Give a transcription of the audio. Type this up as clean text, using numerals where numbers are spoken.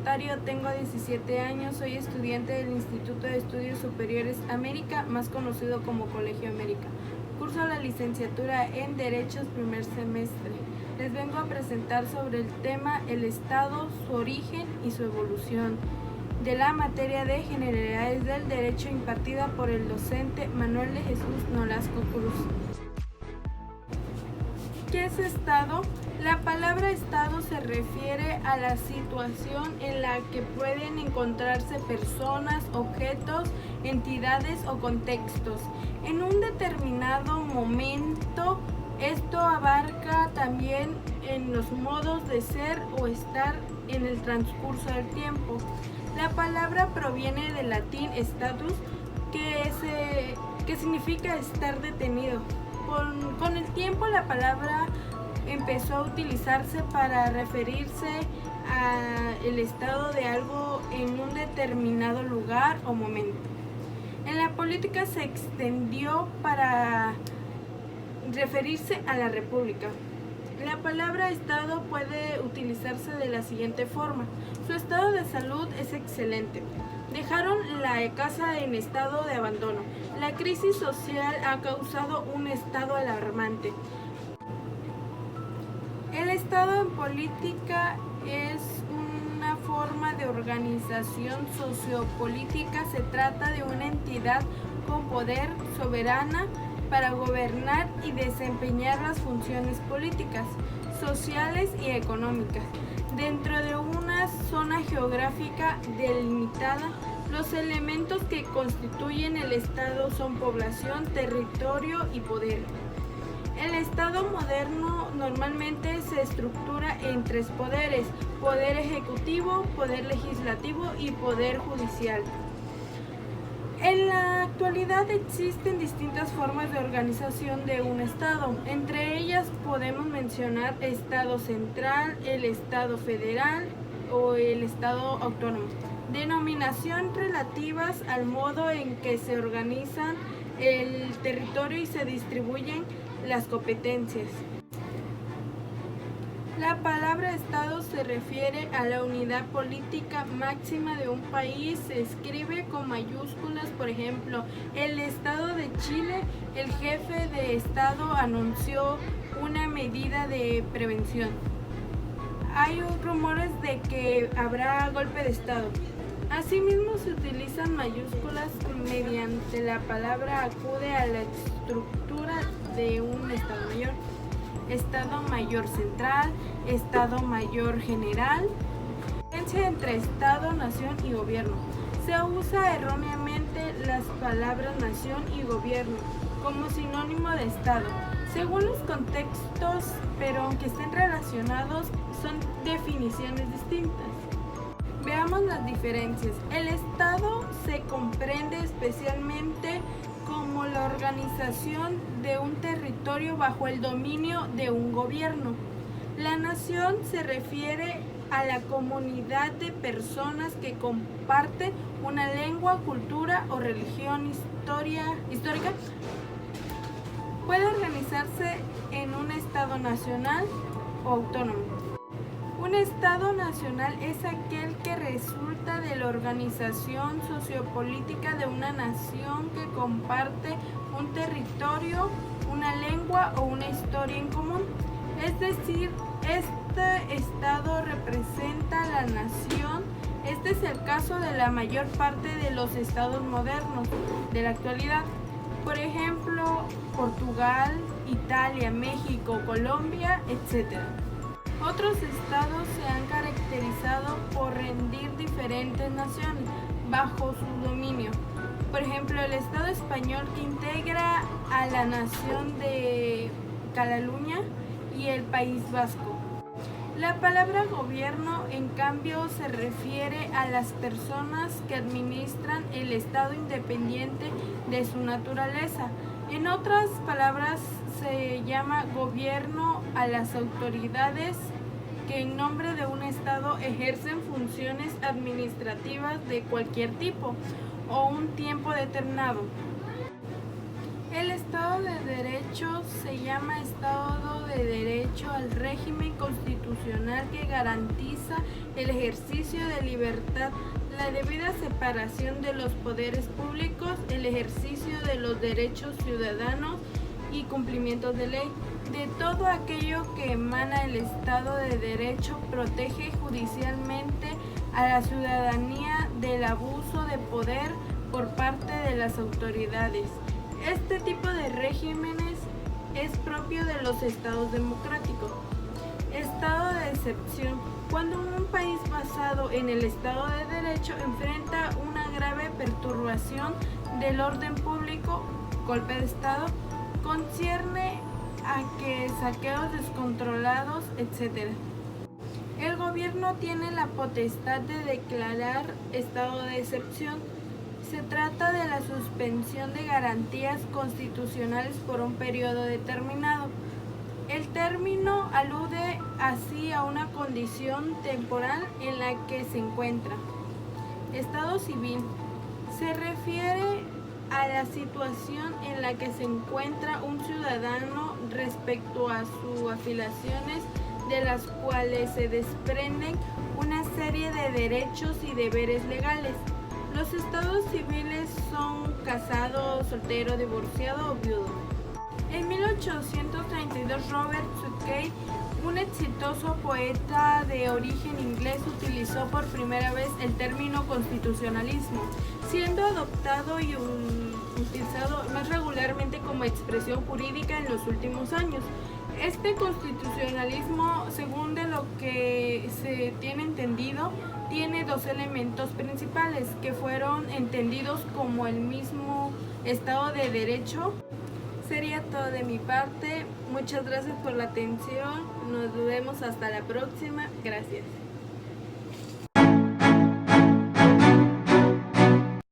Rosario, tengo 17 años, soy estudiante del Instituto de Estudios Superiores América, más conocido como Colegio América. Curso la licenciatura en Derechos primer semestre. Les vengo a presentar sobre el tema el Estado, su origen y su evolución, de la materia de Generalidades del Derecho impartida por el docente Manuel de Jesús Nolasco Cruz. ¿Qué es Estado? La palabra Estado se refiere a la situación en la que pueden encontrarse personas, objetos, entidades o contextos. En un determinado momento, esto abarca también en los modos de ser o estar en el transcurso del tiempo. La palabra proviene del latín status, que significa estar detenido. Con el tiempo la palabra empezó a utilizarse para referirse al estado de algo en un determinado lugar o momento. En la política se extendió para referirse a la república. La palabra estado puede utilizarse de la siguiente forma: su estado de salud es excelente. Dejaron la casa en estado de abandono. La crisis social ha causado un estado alarmante. El estado en política es una forma de organización sociopolítica. Se trata de una entidad con poder soberana para gobernar y desempeñar las funciones políticas, sociales y económicas. Dentro de una zona geográfica delimitada, los elementos que constituyen el Estado son población, territorio y poder. El Estado moderno normalmente se estructura en tres poderes: poder ejecutivo, poder legislativo y poder judicial. En la actualidad existen distintas formas de organización de un Estado. Entre ellas podemos mencionar Estado central, el Estado federal o el Estado autónomo. Denominación relativas al modo en que se organizan el territorio y se distribuyen las competencias. La palabra Estado se refiere a la unidad política máxima de un país. Se escribe con mayúsculas. Por ejemplo, el Estado de Chile, el jefe de Estado anunció una medida de prevención. Hay rumores de que habrá golpe de Estado. Asimismo, se utilizan mayúsculas mediante la palabra acude a la estructura de un Estado Mayor. Estado Mayor Central, Estado Mayor General. Diferencia entre Estado, Nación y Gobierno. Se usa erróneamente las palabras nación y gobierno como sinónimo de Estado, según los contextos, pero aunque estén relacionados, son definiciones distintas. Veamos las diferencias. El Estado se comprende especialmente como la organización de un territorio bajo el dominio de un gobierno. La nación se refiere a la comunidad de personas que comparten una lengua, cultura o religión histórica. Puede organizarse en un Estado nacional o autónomo. Un Estado nacional es aquel que resulta de la organización sociopolítica de una nación que comparte un territorio, una lengua o una historia en común. Es decir, este Estado representa a la nación. Este es el caso de la mayor parte de los estados modernos de la actualidad. Por ejemplo, Portugal, Italia, México, Colombia, etc. Otros estados se han caracterizado por rendir diferentes naciones bajo su dominio. Por ejemplo, el Estado español, que integra a la nación de Cataluña y el País Vasco. La palabra gobierno, en cambio, se refiere a las personas que administran el Estado independiente de su naturaleza. En otras palabras, se llama gobierno a las autoridades que en nombre de un Estado ejercen funciones administrativas de cualquier tipo o un tiempo determinado. El Estado de Derecho se llama Estado de Derecho al régimen constitucional constitucional que garantiza el ejercicio de libertad, la debida separación de los poderes públicos, el ejercicio de los derechos ciudadanos y cumplimientos de ley. De todo aquello que emana el Estado de Derecho, protege judicialmente a la ciudadanía del abuso de poder por parte de las autoridades. Este tipo de regímenes es propio de los estados democráticos. Estado de excepción. Cuando un país basado en el Estado de Derecho enfrenta una grave perturbación del orden público, golpe de Estado, concierne a que saqueos descontrolados, etc. El gobierno tiene la potestad de declarar estado de excepción. Se trata de la suspensión de garantías constitucionales por un periodo determinado. El término alude así a una condición temporal en la que se encuentra. Estado civil. Se refiere a la situación en la que se encuentra un ciudadano respecto a sus afiliaciones, de las cuales se desprenden una serie de derechos y deberes legales. Los estados civiles son casado, soltero, divorciado o viudo. En 1832, Robert Southey, un exitoso poeta de origen inglés, utilizó por primera vez el término constitucionalismo, siendo adoptado y utilizado más regularmente como expresión jurídica en los últimos años. Este constitucionalismo, según de lo que se tiene entendido, tiene dos elementos principales que fueron entendidos como el mismo Estado de Derecho. Sería todo de mi parte. Muchas gracias por la atención. Nos vemos hasta la próxima. Gracias.